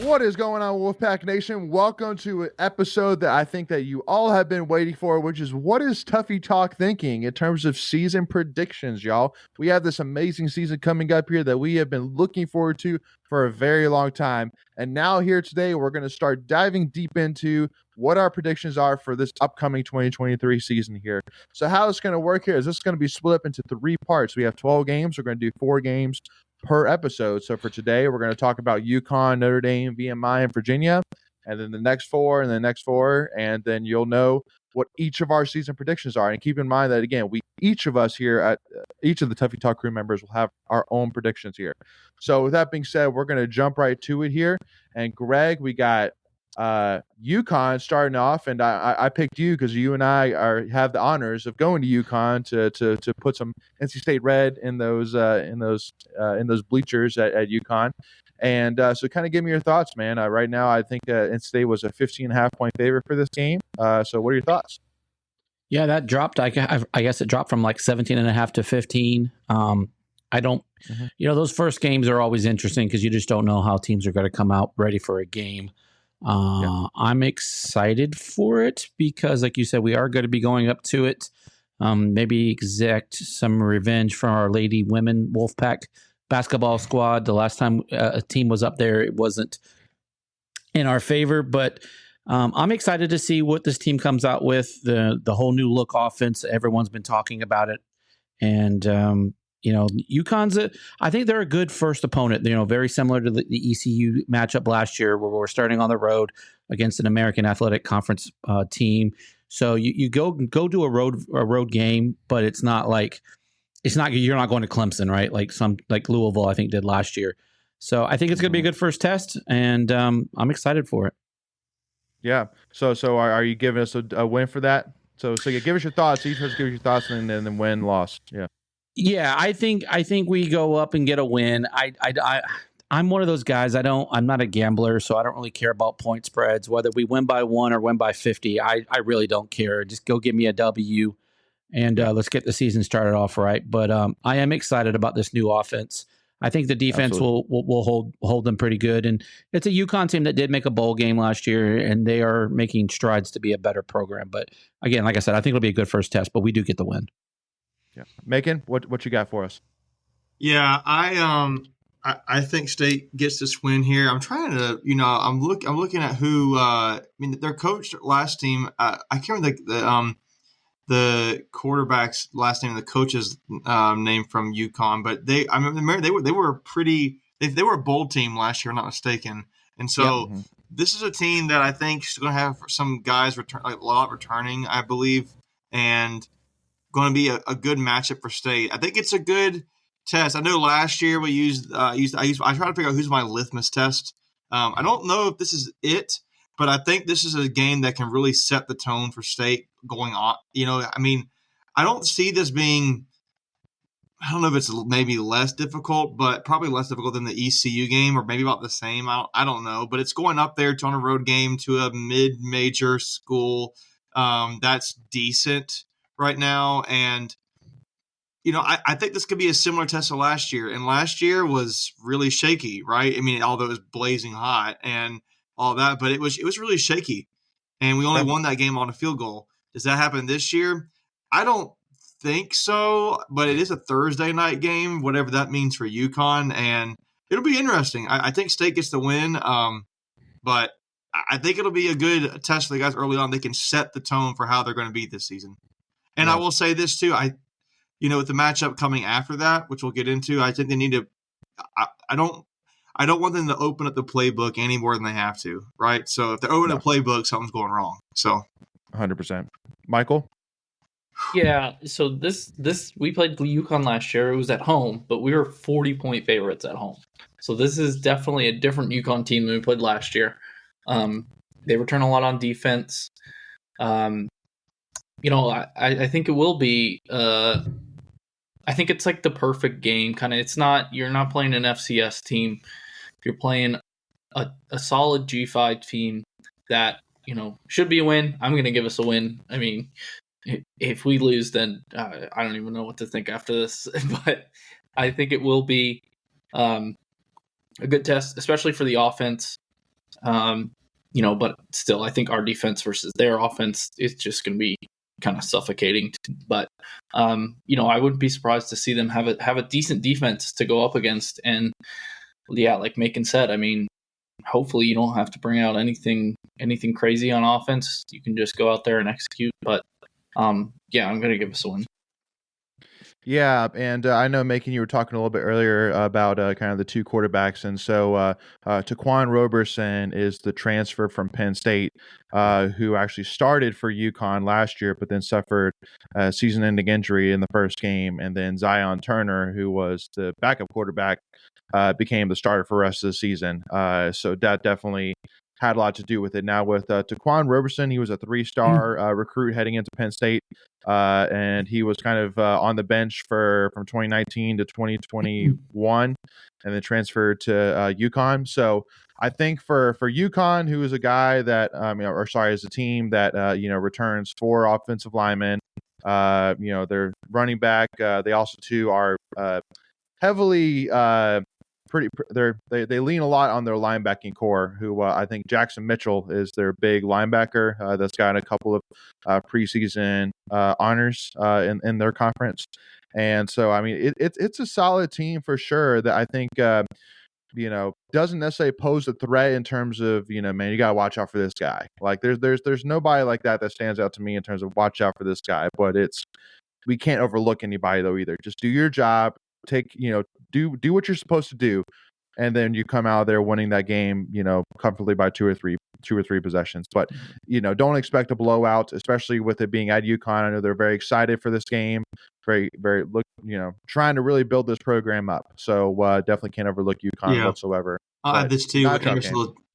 What is going on, Wolfpack Nation? Welcome to an episode that I think that you all have been waiting for, which is what is Tuffy Talk thinking in terms of season predictions, y'all? We have this amazing season coming up here that we have been looking forward to for a very long time. And now here today, we're going to start diving deep into what our predictions are for this upcoming 2023 season here. So how it's going to work here is this is going to be split up into 3 parts. We have 12 games. We're going to do 4 games per episode. So for today, we're going to talk about UConn, Notre Dame, VMI, and Virginia, and then the next 4 and the next 4, and then you'll know what each of our season predictions are. And keep in mind that, again, each of us here at each of the Tuffy Talk crew members will have our own predictions here. So with that being said, we're going to jump right to it here. And Greg, we got UConn starting off, and I picked you because you and I have the honors of going to UConn to put some NC State red in those bleachers at UConn, and so kind of give me your thoughts, man. Right now, I think NC State was a 15.5 point favorite for this game. So what are your thoughts? Yeah, that dropped. I guess it dropped from like 17.5 to 15. I don't, those first games are always interesting because you just don't know how teams are going to come out ready for a game. I'm excited for it because, like you said, we are going to be going up to it. Maybe exact some revenge from our Lady Women Wolfpack basketball squad. The last time a team was up there, it wasn't in our favor, but I'm excited to see what this team comes out with. The whole new look offense. Everyone's been talking about it, and UConn's I think they're a good first opponent. Very similar to the ECU matchup last year, where we're starting on the road against an American Athletic Conference team. So you go do a road game, but you're not going to Clemson, right? Like Louisville, I think did last year. So I think it's going to be a good first test, and I'm excited for it. Yeah. So are you giving us a win for that? So yeah, give us your thoughts. Each of us give us your thoughts, and then win, loss. Yeah. Yeah, I think we go up and get a win. I'm one of those guys. I'm not a gambler, so I don't really care about point spreads. Whether we win by 1 or win by 50, I really don't care. Just go give me a W, and let's get the season started off right. But I am excited about this new offense. I think the defense will hold them pretty good, and it's a UConn team that did make a bowl game last year, and they are making strides to be a better program. But again, like I said, I think it'll be a good first test, but we do get the win. Yeah, Macon, what you got for us? Yeah, I think State gets this win here. I'm trying to, I'm looking at who. Their coach last team. I can't remember the quarterback's last name and the coach's name from UConn, but they were pretty. They were a bowl team last year, if I'm not mistaken. And so this is a team that I think is going to have some guys return, like a lot returning, I believe, and going to be a good matchup for State. I think it's a good test. I know last year we I tried to figure out who's my litmus test. I don't know if this is it, but I think this is a game that can really set the tone for State going on. I don't see this being, I don't know if it's maybe less difficult, but probably less difficult than the ECU game, or maybe about the same. I don't know, but it's going up there on a road game to a mid-major school that's decent right now, and I think this could be a similar test to last year, and last year was really shaky, right? Although it was blazing hot and all that, but it was really shaky, and we only won that game on a field goal. Does that happen this year? I don't think so, but it is a Thursday night game, whatever that means for UConn, and it'll be interesting. I think State gets the win, but I think it'll be a good test for the guys early on. They can set the tone for how they're going to be this season. And I will say this too, with the matchup coming after that, which we'll get into, I think they need to. I don't want them to open up the playbook any more than they have to, right? So if they're opening the playbook, something's going wrong. So, 100%. Michael. Yeah. So this we played UConn last year. It was at home, but we were 40-point favorites at home. So this is definitely a different UConn team than we played last year. They return a lot on defense. I think it will be. I think it's like the perfect game. Kind of. You're not playing an FCS team. You're playing a solid G5 team that should be a win. I'm going to give us a win. If we lose, then I don't even know what to think after this. But I think it will be a good test, especially for the offense. But still, I think our defense versus their offense is just going to be kind of suffocating. But I wouldn't be surprised to see them have a decent defense to go up against. And yeah, like Macon said, I mean, hopefully you don't have to bring out anything crazy on offense. You can just go out there and execute. But yeah, I'm going to give us a win. Yeah, and I know, Macon, you were talking a little bit earlier about kind of the two quarterbacks, and so Taquan Roberson is the transfer from Penn State, who actually started for UConn last year, but then suffered a season-ending injury in the first game, and then Zion Turner, who was the backup quarterback, became the starter for the rest of the season. So that definitely had a lot to do with it. Now with Taquan Roberson, he was a 3-star recruit heading into Penn State. And he was kind of on the bench from 2019 to 2021, and then transferred to UConn. So I think for UConn, who is a guy that is a team that returns 4 offensive linemen. Their running back. They also too are heavily they lean a lot on their linebacking core, who I think Jackson Mitchell is their big linebacker that's got a couple of preseason honors in their conference. And so, I mean, it's a solid team for sure that I think, doesn't necessarily pose a threat in terms of, man, you got to watch out for this guy. Like there's nobody like that stands out to me in terms of watch out for this guy, but we can't overlook anybody though either. Just do your job. Do what you're supposed to do, and then you come out of there winning that game, comfortably by two or three possessions. But don't expect a blowout, especially with it being at UConn. I know they're very excited for this game, very very trying to really build this program up. So definitely can't overlook UConn whatsoever. I'll add this too. A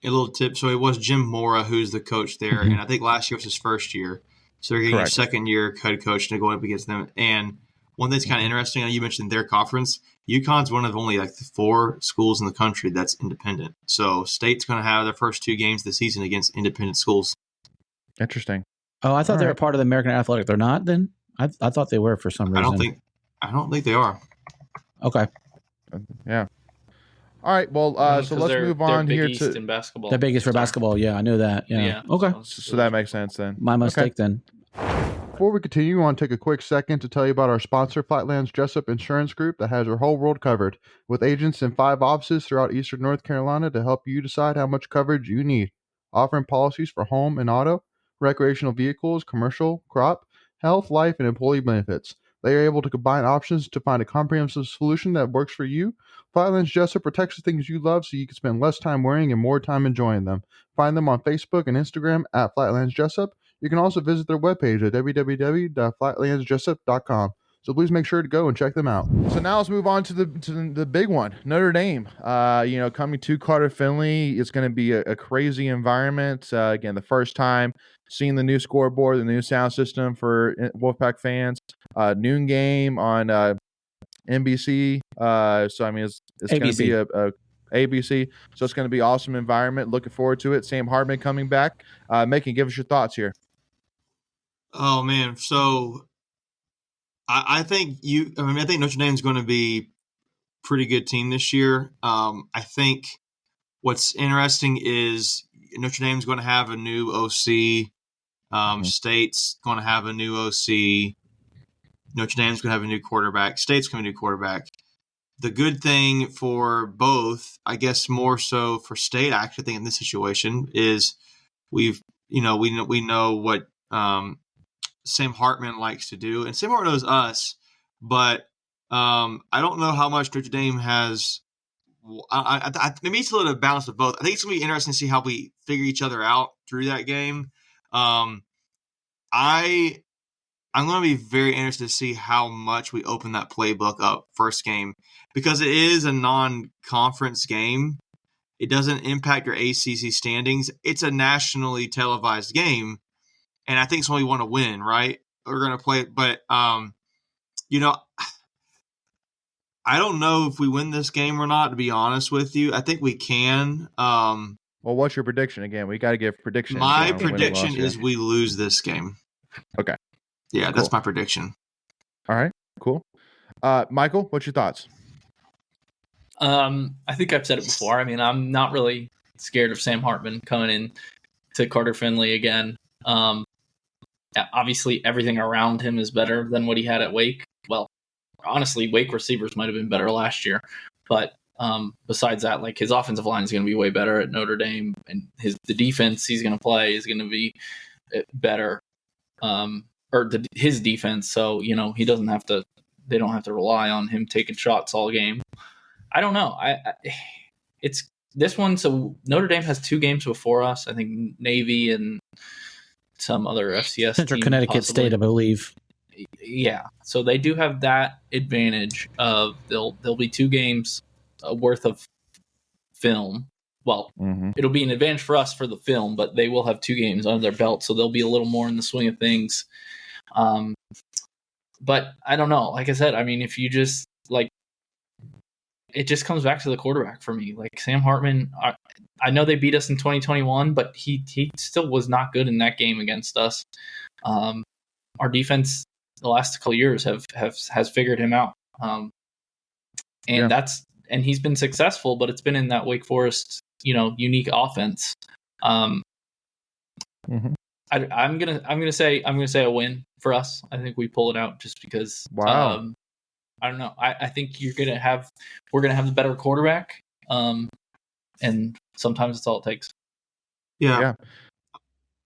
little tip. So it was Jim Mora who's the coach there, and I think last year was his first year. So they're getting a second year head coach and going up against them. And one thing's kind of interesting, you mentioned their conference. UConn's one of only like 4 schools in the country that's independent. So State's going to have their first 2 games of the season against independent schools. Interesting. Oh, I thought they were part of the American Athletic. They're not then? I thought they were for some reason. I don't think they are. Okay. Yeah. All right. Well, so let's move on here to in basketball. They're biggest for basketball. Yeah, I knew that. Yeah. Okay. So that makes sense then. My mistake then. Before we continue, I want to take a quick second to tell you about our sponsor, Flatlands Jessup Insurance Group, that has your whole world covered, with agents in 5 offices throughout eastern North Carolina to help you decide how much coverage you need, offering policies for home and auto, recreational vehicles, commercial, crop, health, life, and employee benefits. They are able to combine options to find a comprehensive solution that works for you. Flatlands Jessup protects the things you love so you can spend less time worrying and more time enjoying them. Find them on Facebook and Instagram at Flatlands Jessup. You can also visit their webpage at www.flatlandsjessup.com. So please make sure to go and check them out. So now let's move on to the big one, Notre Dame. Coming to Carter Finley, it's going to be a crazy environment. Again, the first time seeing the new scoreboard, the new sound system for Wolfpack fans. Noon game on NBC. So I mean, it's going to be a ABC. So it's going to be awesome environment. Looking forward to it. Sam Hartman coming back. Macon, give us your thoughts here. Oh man, so I think Notre Dame's going to be a pretty good team this year. I think what's interesting is Notre Dame's going to have a new OC. State's going to have a new OC. Notre Dame's going to have a new quarterback. State's going to have a new quarterback. The good thing for both, I guess more so for State, I actually think in this situation is we know what Sam Hartman likes to do, and Sam Hartman knows us, but I don't know how much Notre Dame has. Maybe it's a little balance of both. I think it's going to be interesting to see how we figure each other out through that game. I'm going to be very interested to see how much we open that playbook up first game, because it is a non-conference game. It doesn't impact your ACC standings. It's a nationally televised game, and I think it's only want to win, right? We're going to play it, but I don't know if we win this game or not, to be honest with you. I think we can. Well, what's your prediction again? We got to give predictions. My prediction is we lose this game. Okay. Yeah, cool. That's my prediction. All right, cool. Michael, what's your thoughts? I think I've said it before. I mean, I'm not really scared of Sam Hartman coming in to Carter Finley again. Obviously, everything around him is better than what he had at Wake. Well, honestly, Wake receivers might have been better last year, but besides that, like his offensive line is going to be way better at Notre Dame, and the defense he's going to play is going to be better, his defense. So he doesn't have to. They don't have to rely on him taking shots all game. I don't know. It's this one. So Notre Dame has 2 games before us. I think Navy and some other FCS Central team, Connecticut possibly. State, I believe. Yeah, so they do have that advantage of there'll be 2 games worth of film. Well, it'll be an advantage for us for the film, but they will have 2 games under their belt, so they'll be a little more in the swing of things. But I don't know. Like I said, I mean, if you just it just comes back to the quarterback for me. Like Sam Hartman, I know they beat us in 2021, but he still was not good in that game against us. Our defense the last couple of years has figured him out, and he's been successful, but it's been in that Wake Forest unique offense. I'm gonna say a win for us. I think we pull it out just because. Wow. I don't know. I think we're gonna have the better quarterback, and sometimes it's all it takes. Yeah.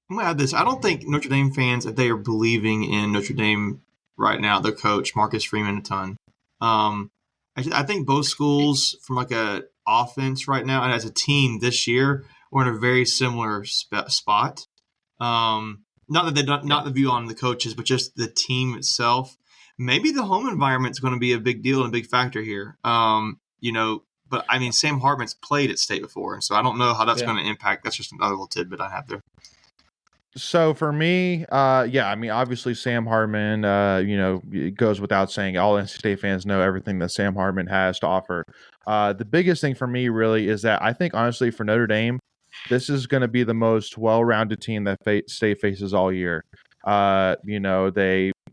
I'm gonna add this. I don't think Notre Dame fans, if they are believing in Notre Dame right now, their coach Marcus Freeman a ton. I think both schools, from like a offense right now and as a team this year, we're in a very similar spot. Not that they don't, not the view on the coaches, but just the team itself. Maybe the home environment is going to be a big deal and a big factor here. But I mean, Sam Hartman's played at State before, and so I don't know how that's going to impact. That's just another little tidbit I have there. So for me, I mean, obviously Sam Hartman, it goes without saying, all NC State fans know everything that Sam Hartman has to offer. The biggest thing for me really is that I think, honestly, for Notre Dame, this is going to be the most well-rounded team that State faces all year.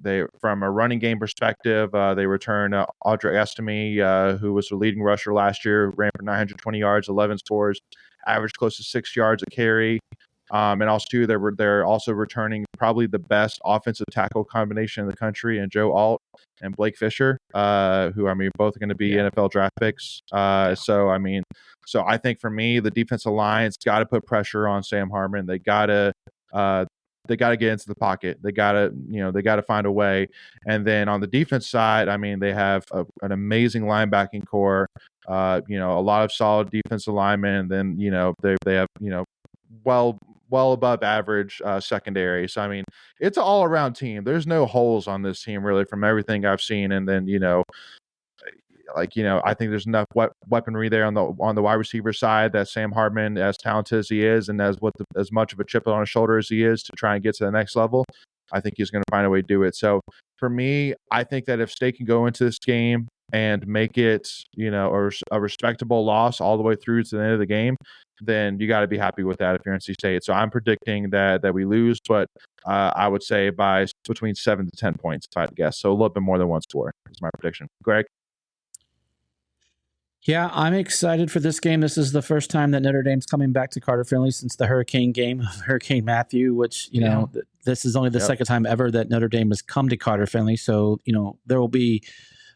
They from a running game perspective, they return Audrey Estime, who was the leading rusher last year, ran for 920 yards, 11 scores, averaged close to 6 yards a carry. And also, they're also returning probably the best offensive tackle combination in the country, and Joe Alt and Blake Fisher, who both are going to be NFL draft picks. So I think for me, the defensive line's got to put pressure on Sam Hartman. They got to get into the pocket. They got to find a way. And then on the defense side, I mean, they have an amazing linebacking core. A lot of solid defensive linemen. And then they have well above average secondary. So I mean, it's an all around team. There's no holes on this team really from everything I've seen. And then I think there's enough weaponry there on the wide receiver side that Sam Hartman, as talented as he is, and as much of a chip on his shoulder as he is to try and get to the next level, I think he's going to find a way to do it. So for me, I think that if State can go into this game and make it, a respectable loss all the way through to the end of the game, then you got to be happy with that if you're NC State. So I'm predicting that we lose, but I would say by between 7 to 10 points, if I had to guess. So a little bit more than one score is my prediction. Greg? Yeah, I'm excited for this game. This is the first time that Notre Dame's coming back to Carter Finley since the Hurricane game, Hurricane Matthew, which, this is only the second time ever that Notre Dame has come to Carter Finley. So, there will be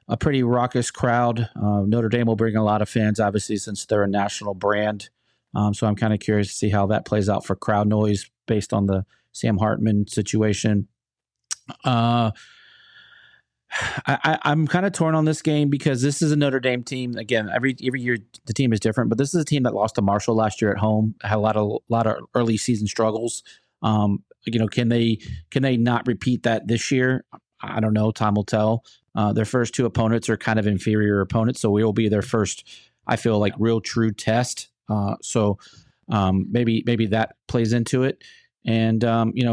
a pretty raucous crowd. Notre Dame will bring a lot of fans, obviously, since they're a national brand. So I'm kind of curious to see how that plays out for crowd noise based on the Sam Hartman situation. I'm kind of torn on this game because this is a Notre Dame team. Again, every year the team is different, but this is a team that lost to Marshall last year at home. Had a lot of early season struggles. Can they not repeat that this year? I don't know. Time will tell. Their first 2 opponents are kind of inferior opponents, so we will be their first, I feel like, real true test. Maybe that plays into it. And,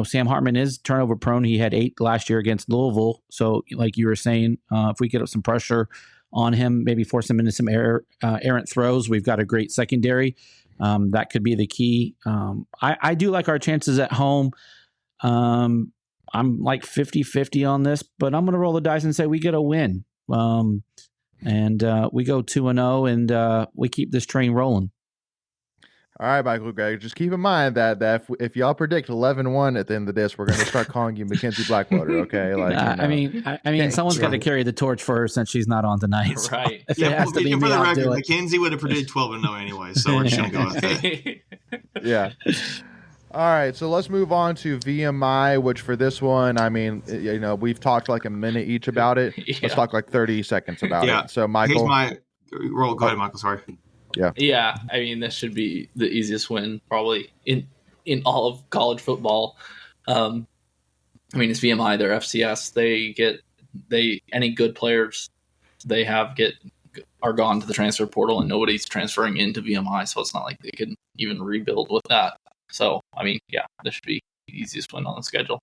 Sam Hartman is turnover prone. He had 8 last year against Louisville. So like you were saying, if we get up some pressure on him, maybe force him into some errant throws, we've got a great secondary. That could be the key. I do like our chances at home. I'm like 50-50 on this, but I'm going to roll the dice and say we get a win. And we go 2-0 and we keep this train rolling. All right, Michael Greg, just keep in mind that if y'all predict 11-1 at the end of this, we're going to start calling you Mackenzie Blackwater, okay? Like, I mean, someone's got to carry the torch for her since she's not on tonight. So Right. if it has to be for me, the I'll record, do it. Mackenzie would have predicted 12-0 anyway, so we're just going to go with it. Yeah. All right, so let's move on to VMI, which for this one, I mean, we've talked like a minute each about it. Let's talk like 30 seconds about it. So, Michael. Here's my roll. Go ahead, Michael. Sorry. Yeah, I mean, this should be the easiest win probably in all of college football. I mean, it's VMI, they're FCS. Any good players they have are gone to the transfer portal, and nobody's transferring into VMI, so it's not like they can even rebuild with that. So, I mean, yeah, this should be the easiest win on the schedule.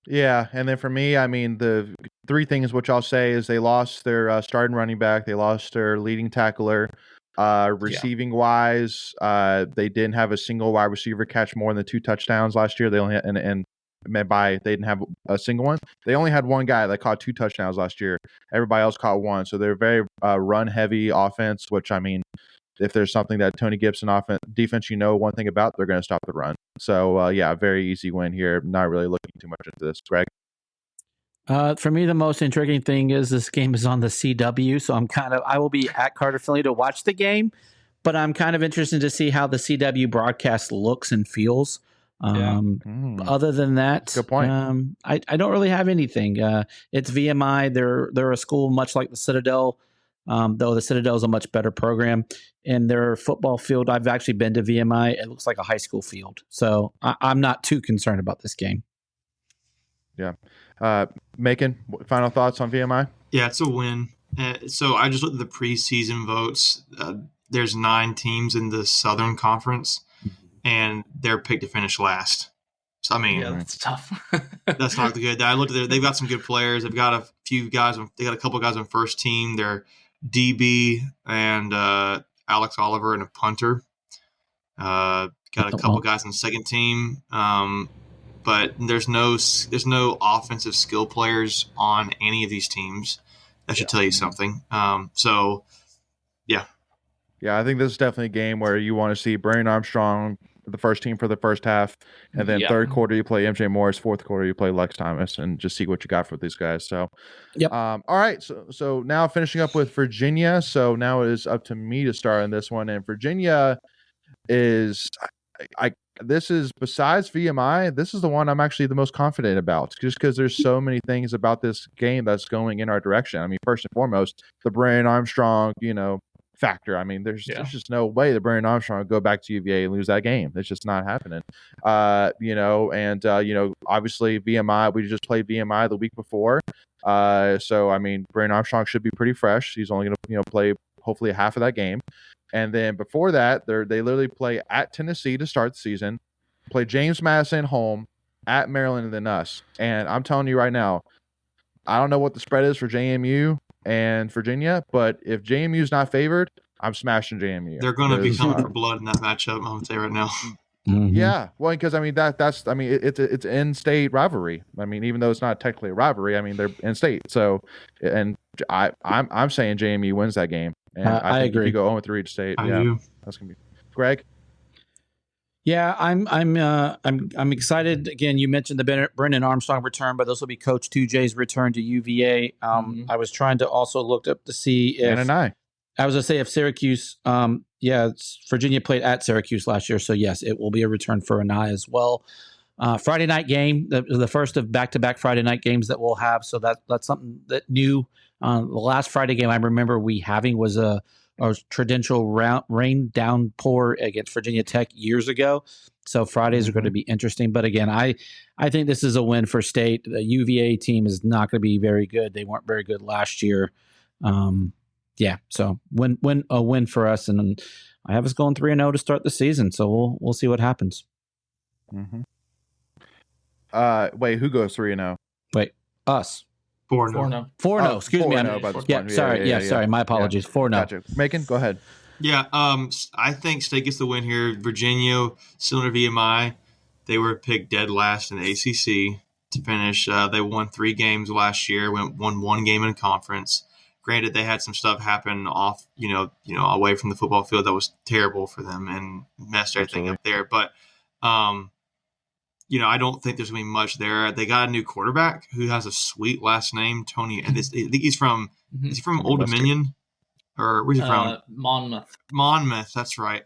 Yeah, and then for me, I mean, the three things which I'll say is they lost their starting running back, they lost their leading tackler. Receiving wise, they didn't have a single wide receiver catch more than 2 touchdowns last year. They only had, and they didn't have a single one. They only had one guy that caught 2 touchdowns last year. Everybody else caught 1. So they're very run heavy offense, which I mean, if there's something that Tony Gibson defense, one thing about, they're going to stop the run. So yeah, very easy win here. Not really looking too much into this. Greg? For me, the most intriguing thing is this game is on the CW, so I will be at Carter Finley to watch the game, but I'm kind of interested to see how the CW broadcast looks and feels. Other than that, good point. I don't really have anything. It's VMI. They're a school much like the Citadel, though the Citadel is a much better program. And their football field, I've actually been to VMI. It looks like a high school field, so I'm not too concerned about this game. Yeah. Macon, final thoughts on VMI? Yeah, it's a win. So I just looked at the preseason votes. There's 9 teams in the Southern Conference, and they're picked to finish last. So, I mean, that's tough. That's not good. I looked at they've got some good players. They've got a few guys. They got a couple guys on first team. They're DB and Alex Oliver and a punter. Got a couple guys on the second team. But there's no offensive skill players on any of these teams. That should tell you something. So, yeah. Yeah, I think this is definitely a game where you want to see Brandon Armstrong, the first team for the first half, and then third quarter you play MJ Morris, fourth quarter you play Lex Thomas, and just see what you got for these guys. So, all right. So now finishing up with Virginia. So now it is up to me to start on this one, and Virginia is this is, besides VMI, this is the one I'm actually the most confident about, just because there's so many things about this game that's going in our direction. I mean, first and foremost, the Brandon Armstrong, factor. I mean, there's just no way that Brandon Armstrong will go back to UVA and lose that game. It's just not happening. Obviously VMI, we just played VMI the week before. So I mean, Brandon Armstrong should be pretty fresh. He's only going to, play hopefully half of that game. And then before that, they literally play at Tennessee to start the season, play James Madison home, at Maryland, and then us. And I'm telling you right now, I don't know what the spread is for JMU and Virginia, but if JMU is not favored, I'm smashing JMU. They're going to be coming for blood in that matchup. I'm going to say right now. Mm-hmm. Yeah, well, because I mean it's an in-state rivalry. I mean, even though it's not technically a rivalry, I mean they're in-state. So, and I'm saying JMU wins that game. And I think agree. If you go 0-3 each state, that's gonna be. Greg. Yeah, I'm excited. Again, you mentioned the Brendan Armstrong return, but this will be Coach 2J's return to UVA. I was trying to also look up to see if I was going to say if Syracuse, Virginia played at Syracuse last year, so yes, it will be a return for Anai as well. Friday night game, the first of back-to-back Friday night games that we'll have, so that's something that new. The last Friday game I remember we having was a torrential rain downpour against Virginia Tech years ago. So Fridays are going to be interesting. But again, I think this is a win for State. The UVA team is not going to be very good. They weren't very good last year. So a win for us, and I have us going 3-0 to start the season. So we'll see what happens. Mm-hmm. Wait, who goes 3-0? Wait, us. 4-0. 4-0. Excuse me. Sorry. My apologies. 4-0. Gotcha. Macon, go ahead. Yeah, I think State gets the win here. Virginia, similar to VMI, they were picked dead last in the ACC to finish. They won 3 games last year, won 1 game in conference. Granted, they had some stuff happen off, away from the football field that was terrible for them and messed everything up there. But, I don't think there's going to be much there. They got a new quarterback who has a sweet last name, Tony. And I think he's from is he from Old Dominion, or where's he from? Monmouth. Monmouth, that's right.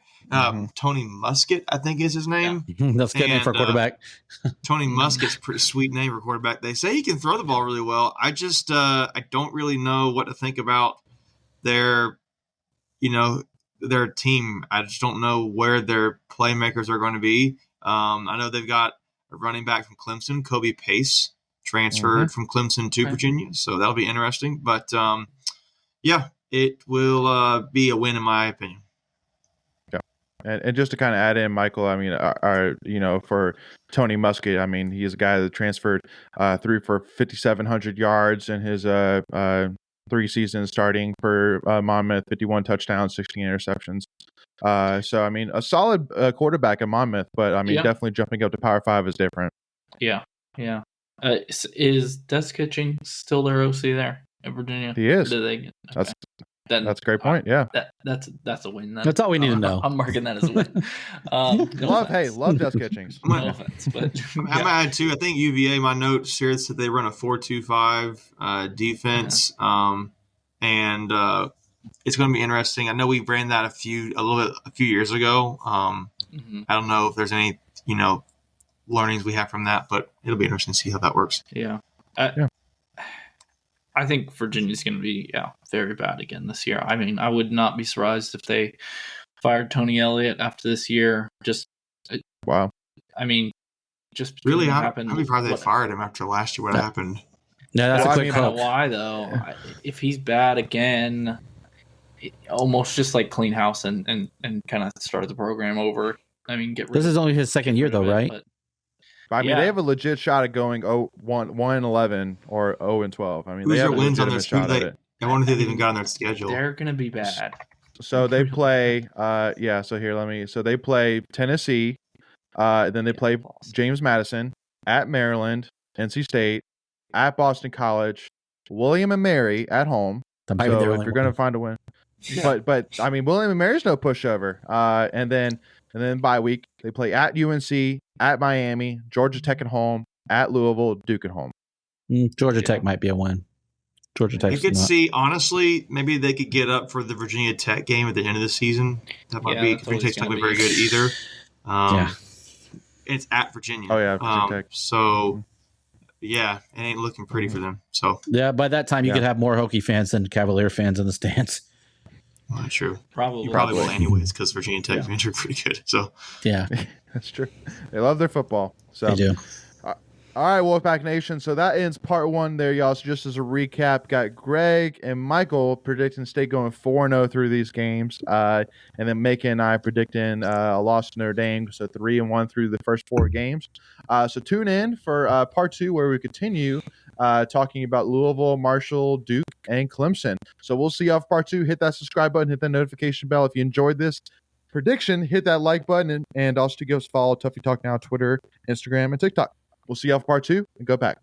Tony Muskett, I think is his name. Yeah. That's a good name for a quarterback. Tony Muskett's a pretty sweet name for a quarterback. They say he can throw the ball really well. I just I don't really know what to think about their team. I just don't know where their playmakers are going to be. I know they've got a running back from Clemson, Kobe Pace, transferred from Clemson to Virginia, so that'll be interesting. But it will be a win in my opinion. And just to kind of add in, Michael, I mean, for Tony Muskett, I mean, he's a guy that transferred threw for 5,700 yards in his 3 seasons starting for Monmouth, 51 touchdowns, 16 interceptions. So, I mean, a solid quarterback at Monmouth, but, I mean, definitely jumping up to Power 5 is different. Yeah. Is Des Kitching still their OC there in Virginia? He is. That's a great point. Yeah, that's a win. Then. That's all we need to know. I'm marking that as a win. Love Des Kitchings. No offense, but I'm gonna add too. I think UVA. My notes here said they run a 4-2-5 defense, and it's going to be interesting. I know we ran that a few years ago. I don't know if there's any learnings we have from that, but it'll be interesting to see how that works. Yeah. I think Virginia's going to be very bad again this year. I mean, I would not be surprised if they fired Tony Elliott after this year. Wow. I mean, just really, I'd be surprised they fired him after last year. What happened? No, that's a quick hook. Why though? If he's bad again, almost just like clean house and kind of start the program over. I mean, this is only his second year though, right? I mean, they have a legit shot at going 1-11 or 0-12. I mean, who's they have their wins on their shot at it. I wonder if they've even got on their schedule. They're going to be bad. So they play. So they play Tennessee. Then they play James Madison at Maryland, NC State, at Boston College, William and Mary at home. So if you're going to find a win, but I mean, William and Mary's no pushover. And then bye week they play at UNC, at Miami, Georgia Tech at home, at Louisville, Duke at home. Georgia Tech might be a win. Georgia Tech. You could see, honestly, maybe they could get up for the Virginia Tech game at the end of the season. That might be. Virginia Tech's not going to be very good either. It's at Virginia. Oh yeah, Virginia Tech. So it ain't looking pretty for them. So by that time you could have more Hokie fans than Cavalier fans in the stands. Well, that's true. Probably. You probably will anyways because Virginia Tech fans are pretty good. So that's true. They love their football. So they do. All right, Wolfpack Nation. So that ends part 1 there, y'all. So just as a recap, got Greg and Michael predicting State going 4-0 through these games. And then Macon and I predicting a loss to Notre Dame. So 3-1 through the first 4 games. So tune in for part 2 where we continue talking about Louisville, Marshall, Duke, and Clemson. So we'll see y'all for part 2. Hit that subscribe button, hit that notification bell. If you enjoyed this prediction, hit that like button, and also give us a follow, Tuffy Talk Now, Twitter, Instagram, and TikTok. We'll see y'all for part 2 and go back.